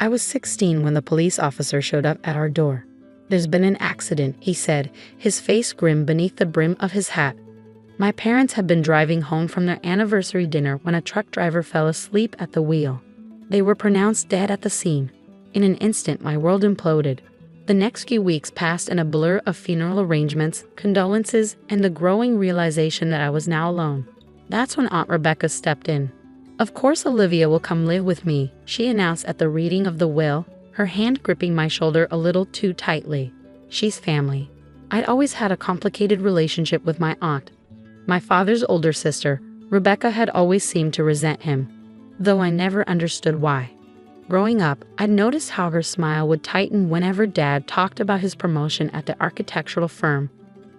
I was 16 when the police officer showed up at our door. "There's been an accident," he said, his face grim beneath the brim of his hat. My parents had been driving home from their anniversary dinner when a truck driver fell asleep at the wheel. They were pronounced dead at the scene. In an instant, my world imploded. The next few weeks passed in a blur of funeral arrangements, condolences, and the growing realization that I was now alone. That's when Aunt Rebecca stepped in. "Of course Olivia will come live with me," she announced at the reading of the will, her hand gripping my shoulder a little too tightly. "She's family." I'd always had a complicated relationship with my aunt. My father's older sister, Rebecca, had always seemed to resent him, though I never understood why. Growing up, I'd noticed how her smile would tighten whenever Dad talked about his promotion at the architectural firm,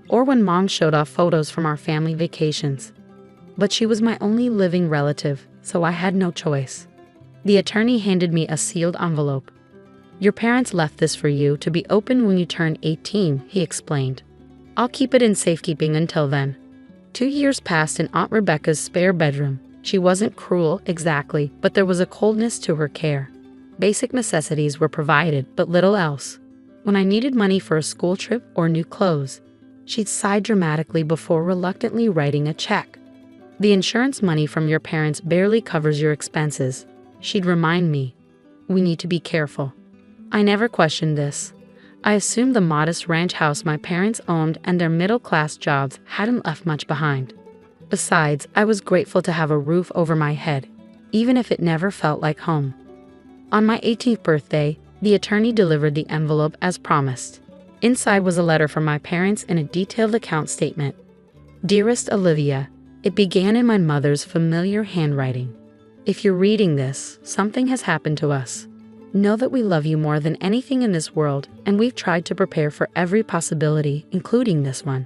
or when Mom showed off photos from our family vacations. But she was my only living relative, so I had no choice. The attorney handed me a sealed envelope. "Your parents left this for you to be opened when you turn 18, he explained. "I'll keep it in safekeeping until then." 2 years passed in Aunt Rebecca's spare bedroom. She wasn't cruel exactly, but there was a coldness to her care. Basic necessities were provided, but little else. When I needed money for a school trip or new clothes, she'd sigh dramatically before reluctantly writing a check. "The insurance money from your parents barely covers your expenses," she'd remind me. "We need to be careful." I never questioned this. I assumed the modest ranch house my parents owned and their middle-class jobs hadn't left much behind. Besides, I was grateful to have a roof over my head, even if it never felt like home. On my 18th birthday, the attorney delivered the envelope as promised. Inside was a letter from my parents and a detailed account statement. "Dearest Olivia," it began in my mother's familiar handwriting. "If you're reading this, something has happened to us. Know that we love you more than anything in this world, and we've tried to prepare for every possibility, including this one."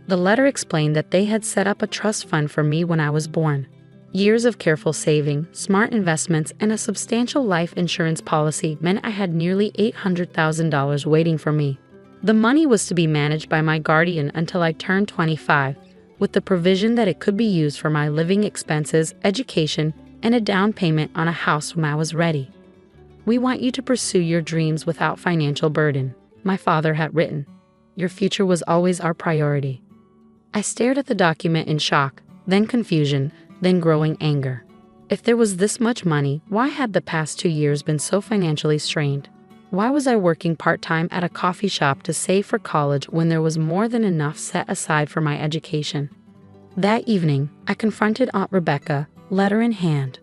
The letter explained that they had set up a trust fund for me when I was born. Years of careful saving, smart investments, and a substantial life insurance policy meant I had nearly $800,000 waiting for me. The money was to be managed by my guardian until I turned 25, with the provision that it could be used for my living expenses, education, and a down payment on a house when I was ready. "We want you to pursue your dreams without financial burden," my father had written. "Your future was always our priority." I stared at the document in shock, then confusion, then growing anger. If there was this much money, why had the past 2 years been so financially strained? Why was I working part-time at a coffee shop to save for college when there was more than enough set aside for my education? That evening, I confronted Aunt Rebecca, letter in hand.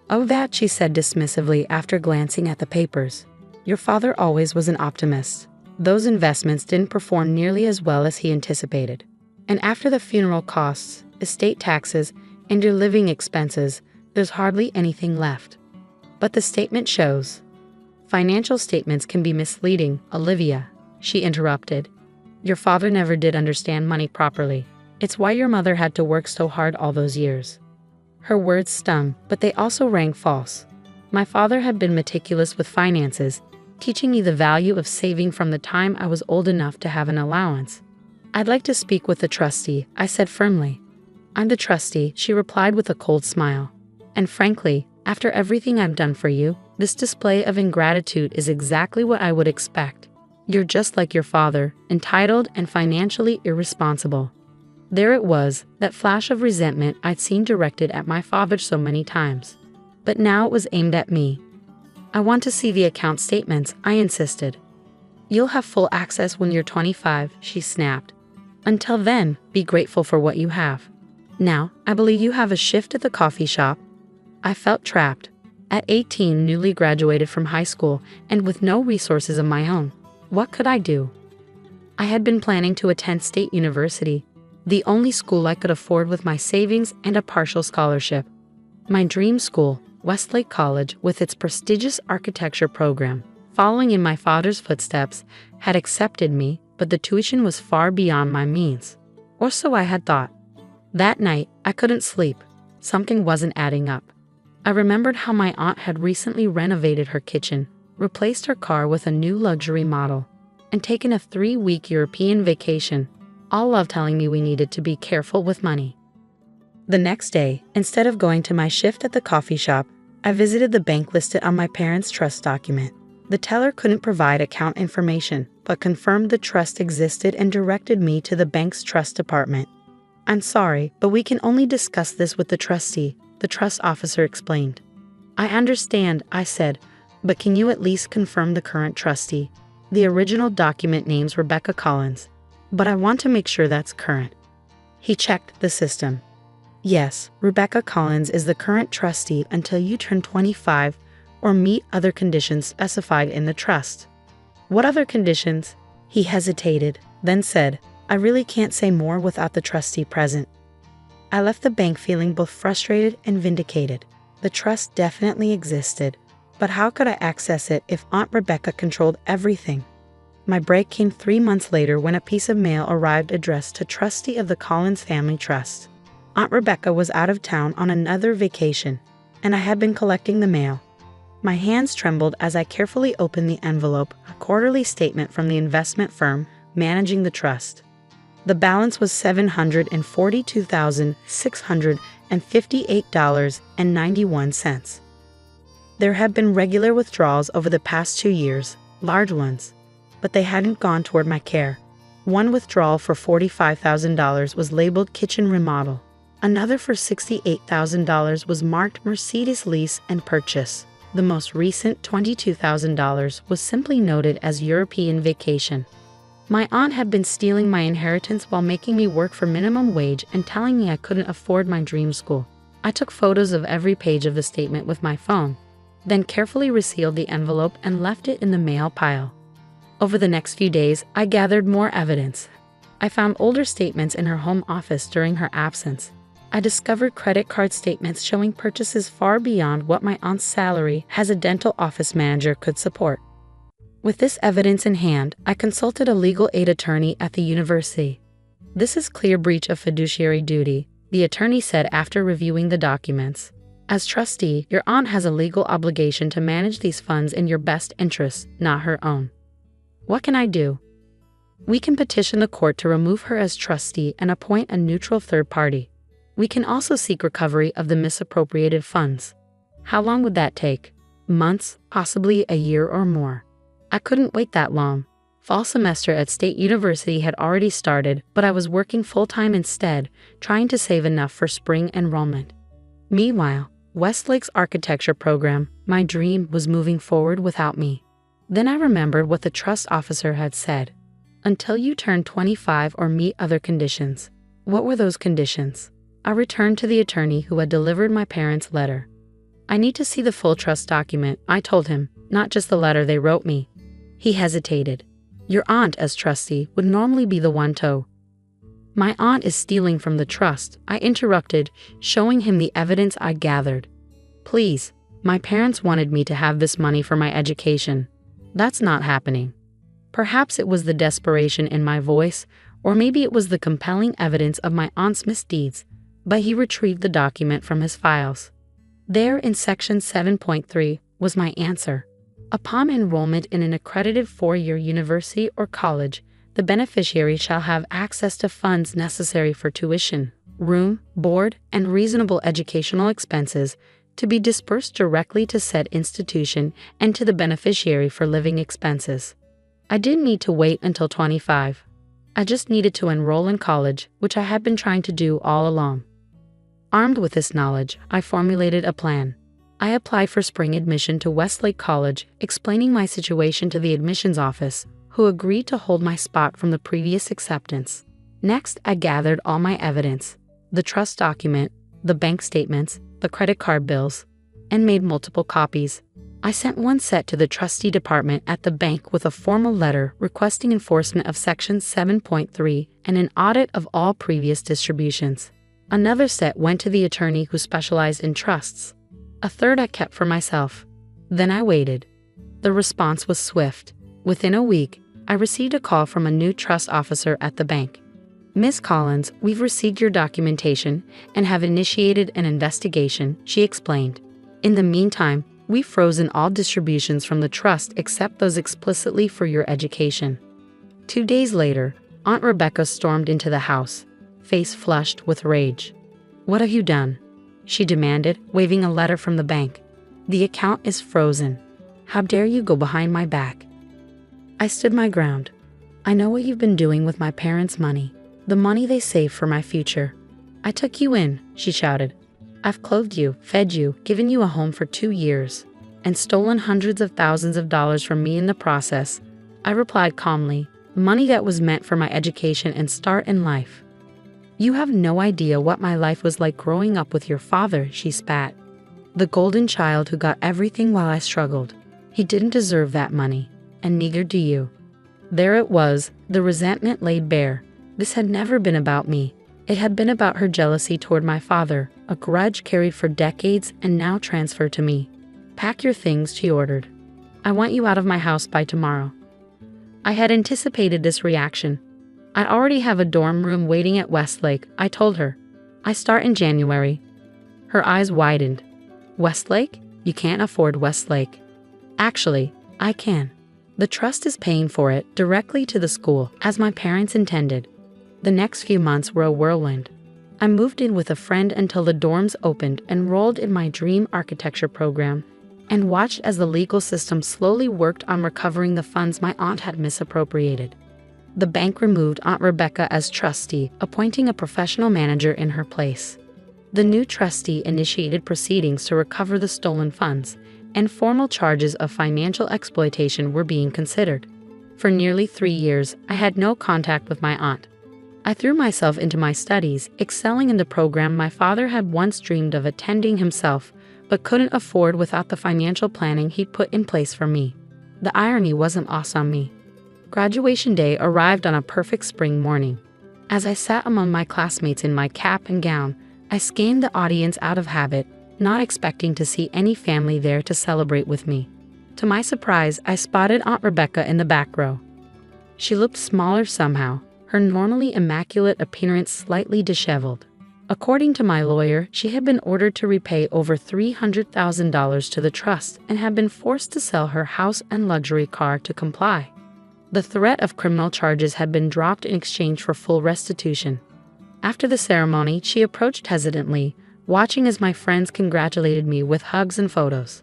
"Oh, that," she said dismissively after glancing at the papers. "Your father always was an optimist. Those investments didn't perform nearly as well as he anticipated. And after the funeral costs, estate taxes, and your living expenses, there's hardly anything left." "But the statement shows." "Financial statements can be misleading, Olivia," she interrupted. "Your father never did understand money properly. It's why your mother had to work so hard all those years." Her words stung, but they also rang false. My father had been meticulous with finances, teaching me the value of saving from the time I was old enough to have an allowance. "I'd like to speak with the trustee," I said firmly. "I'm the trustee," she replied with a cold smile. "And frankly, after everything I've done for you, this display of ingratitude is exactly what I would expect. You're just like your father, entitled and financially irresponsible." There it was, that flash of resentment I'd seen directed at my father so many times. But now it was aimed at me. "I want to see the account statements," I insisted. "You'll have full access when you're 25, she snapped. "Until then, be grateful for what you have. Now, I believe you have a shift at the coffee shop." I felt trapped. At 18, newly graduated from high school, and with no resources of my own, what could I do? I had been planning to attend State University, the only school I could afford with my savings and a partial scholarship. My dream school, Westlake College, with its prestigious architecture program, following in my father's footsteps, had accepted me, but the tuition was far beyond my means. Or so I had thought. That night, I couldn't sleep. Something wasn't adding up. I remembered how my aunt had recently renovated her kitchen, replaced her car with a new luxury model, and taken a 3-week European vacation, all love telling me we needed to be careful with money. The next day, instead of going to my shift at the coffee shop, I visited the bank listed on my parents' trust document. The teller couldn't provide account information, but confirmed the trust existed and directed me to the bank's trust department. "I'm sorry, but we can only discuss this with the trustee," the trust officer explained. "I understand," I said, "but can you at least confirm the current trustee? The original document names Rebecca Collins, but I want to make sure that's current." He checked the system. "Yes, Rebecca Collins is the current trustee until you turn 25 or meet other conditions specified in the trust." "What other conditions?" He hesitated, then said, "I really can't say more without the trustee present." I left the bank feeling both frustrated and vindicated. The trust definitely existed, but how could I access it if Aunt Rebecca controlled everything? My break came 3 months later when a piece of mail arrived addressed to trustee of the Collins Family Trust. Aunt Rebecca was out of town on another vacation, and I had been collecting the mail. My hands trembled as I carefully opened the envelope, a quarterly statement from the investment firm managing the trust. The balance was $742,658.91. There had been regular withdrawals over the past 2 years, large ones, but they hadn't gone toward my care. One withdrawal for $45,000 was labeled kitchen remodel. Another for $68,000 was marked Mercedes lease and purchase. The most recent $22,000 was simply noted as European vacation. My aunt had been stealing my inheritance while making me work for minimum wage and telling me I couldn't afford my dream school. I took photos of every page of the statement with my phone, then carefully resealed the envelope and left it in the mail pile. Over the next few days, I gathered more evidence. I found older statements in her home office during her absence. I discovered credit card statements showing purchases far beyond what my aunt's salary as a dental office manager could support. With this evidence in hand, I consulted a legal aid attorney at the university. "This is clear breach of fiduciary duty," the attorney said after reviewing the documents. "As trustee, your aunt has a legal obligation to manage these funds in your best interests, not her own." "What can I do?" "We can petition the court to remove her as trustee and appoint a neutral third party. We can also seek recovery of the misappropriated funds." "How long would that take?" "Months, possibly a year or more." I couldn't wait that long. Fall semester at State University had already started, but I was working full-time instead, trying to save enough for spring enrollment. Meanwhile, Westlake's architecture program, my dream, was moving forward without me. Then I remembered what the trust officer had said. "Until you turn 25 or meet other conditions." What were those conditions? I returned to the attorney who had delivered my parents' letter. "I need to see the full trust document," I told him, "not just the letter they wrote me." He hesitated. "Your aunt, as trustee, would normally be the one to." "My aunt is stealing from the trust," I interrupted, showing him the evidence I gathered. "Please, my parents wanted me to have this money for my education. That's not happening." Perhaps it was the desperation in my voice, or maybe it was the compelling evidence of my aunt's misdeeds, but he retrieved the document from his files. There in section 7.3 was my answer. Upon enrollment in an accredited 4-year university or college, the beneficiary shall have access to funds necessary for tuition, room, board, and reasonable educational expenses to be dispersed directly to said institution and to the beneficiary for living expenses. I didn't need to wait until 25. I just needed to enroll in college, which I had been trying to do all along. Armed with this knowledge, I formulated a plan. I applied for spring admission to Westlake College, explaining my situation to the admissions office, who agreed to hold my spot from the previous acceptance. Next, I gathered all my evidence, the trust document, the bank statements, the credit card bills, and made multiple copies. I sent one set to the trustee department at the bank with a formal letter requesting enforcement of Section 7.3 and an audit of all previous distributions. Another set went to the attorney who specialized in trusts. A third I kept for myself. Then I waited. The response was swift. Within a week, I received a call from a new trust officer at the bank. "Ms. Collins, we've received your documentation and have initiated an investigation," she explained. "In the meantime, we've frozen all distributions from the trust except those explicitly for your education." 2 days later, Aunt Rebecca stormed into the house, face flushed with rage. "What have you done?" she demanded, waving a letter from the bank. The account is frozen. How dare you go behind my back? I stood my ground. I know what you've been doing with my parents' money, the money they saved for my future. I took you in, she shouted. I've clothed you, fed you, given you a home for 2 years, and stolen hundreds of thousands of dollars from me in the process. I replied calmly, money that was meant for my education and start in life. You have no idea what my life was like growing up with your father, she spat. The golden child who got everything while I struggled. He didn't deserve that money, and neither do you. There it was, the resentment laid bare. This had never been about me. It had been about her jealousy toward my father, a grudge carried for decades and now transferred to me. Pack your things, she ordered. I want you out of my house by tomorrow. I had anticipated this reaction. I already have a dorm room waiting at Westlake, I told her. I start in January. Her eyes widened. Westlake? You can't afford Westlake. Actually, I can. The trust is paying for it directly to the school, as my parents intended. The next few months were a whirlwind. I moved in with a friend until the dorms opened, enrolled in my dream architecture program, and watched as the legal system slowly worked on recovering the funds my aunt had misappropriated. The bank removed Aunt Rebecca as trustee, appointing a professional manager in her place. The new trustee initiated proceedings to recover the stolen funds, and formal charges of financial exploitation were being considered. For nearly 3 years, I had no contact with my aunt. I threw myself into my studies, excelling in the program my father had once dreamed of attending himself, but couldn't afford without the financial planning he'd put in place for me. The irony wasn't lost on me. Graduation day arrived on a perfect spring morning. As I sat among my classmates in my cap and gown, I scanned the audience out of habit, not expecting to see any family there to celebrate with me. To my surprise, I spotted Aunt Rebecca in the back row. She looked smaller somehow, her normally immaculate appearance slightly disheveled. According to my lawyer, she had been ordered to repay over $300,000 to the trust and had been forced to sell her house and luxury car to comply. The threat of criminal charges had been dropped in exchange for full restitution. After the ceremony, she approached hesitantly, watching as my friends congratulated me with hugs and photos.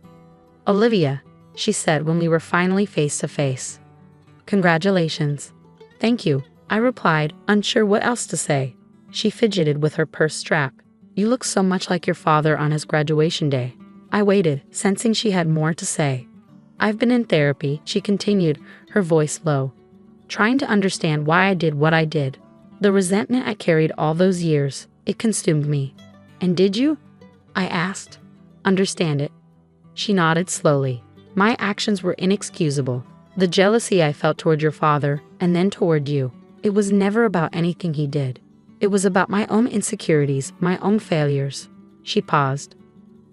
"Olivia," she said when we were finally face to face. "Congratulations." "Thank you," I replied, unsure what else to say. She fidgeted with her purse strap. "You look so much like your father on his graduation day." I waited, sensing she had more to say. "I've been in therapy," she continued, her voice low, "trying to understand why I did what I did. The resentment I carried all those years, it consumed me." "And did you?" I asked. "Understand it?" She nodded slowly. "My actions were inexcusable. The jealousy I felt toward your father, and then toward you, it was never about anything he did. It was about my own insecurities, my own failures." She paused.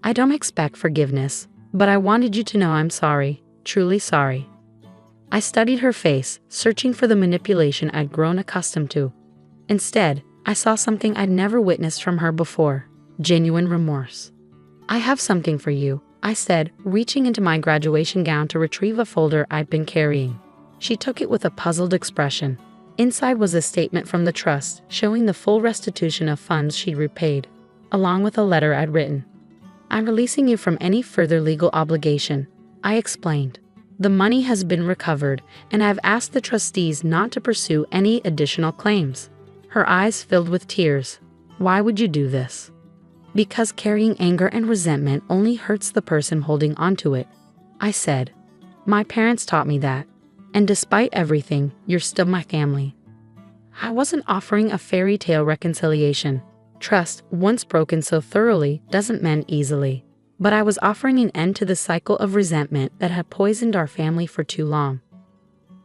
"I don't expect forgiveness, but I wanted you to know I'm sorry, truly sorry." I studied her face, searching for the manipulation I'd grown accustomed to. Instead, I saw something I'd never witnessed from her before: genuine remorse. "I have something for you," I said, reaching into my graduation gown to retrieve a folder I'd been carrying. She took it with a puzzled expression. Inside was a statement from the trust, showing the full restitution of funds she'd repaid, along with a letter I'd written. "I'm releasing you from any further legal obligation," I explained. "The money has been recovered, and I've asked the trustees not to pursue any additional claims." Her eyes filled with tears. "Why would you do this?" "Because carrying anger and resentment only hurts the person holding onto it," I said. "My parents taught me that. And despite everything, you're still my family." I wasn't offering a fairy tale reconciliation. Trust, once broken so thoroughly, doesn't mend easily. But I was offering an end to the cycle of resentment that had poisoned our family for too long.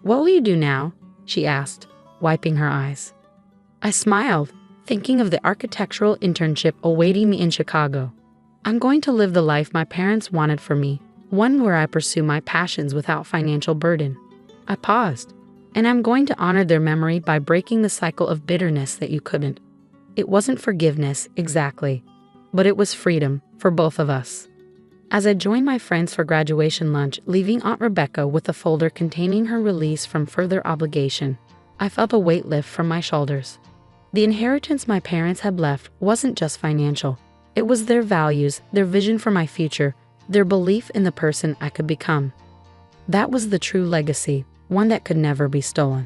"What will you do now?" she asked, wiping her eyes. I smiled, thinking of the architectural internship awaiting me in Chicago. "I'm going to live the life my parents wanted for me, one where I pursue my passions without financial burden." I paused. "And I'm going to honor their memory by breaking the cycle of bitterness that you couldn't." It wasn't forgiveness, exactly, but it was freedom for both of us. As I joined my friends for graduation lunch, leaving Aunt Rebecca with a folder containing her release from further obligation, I felt a weight lift from my shoulders. The inheritance my parents had left wasn't just financial. It was their values, their vision for my future, their belief in the person I could become. That was the true legacy, one that could never be stolen.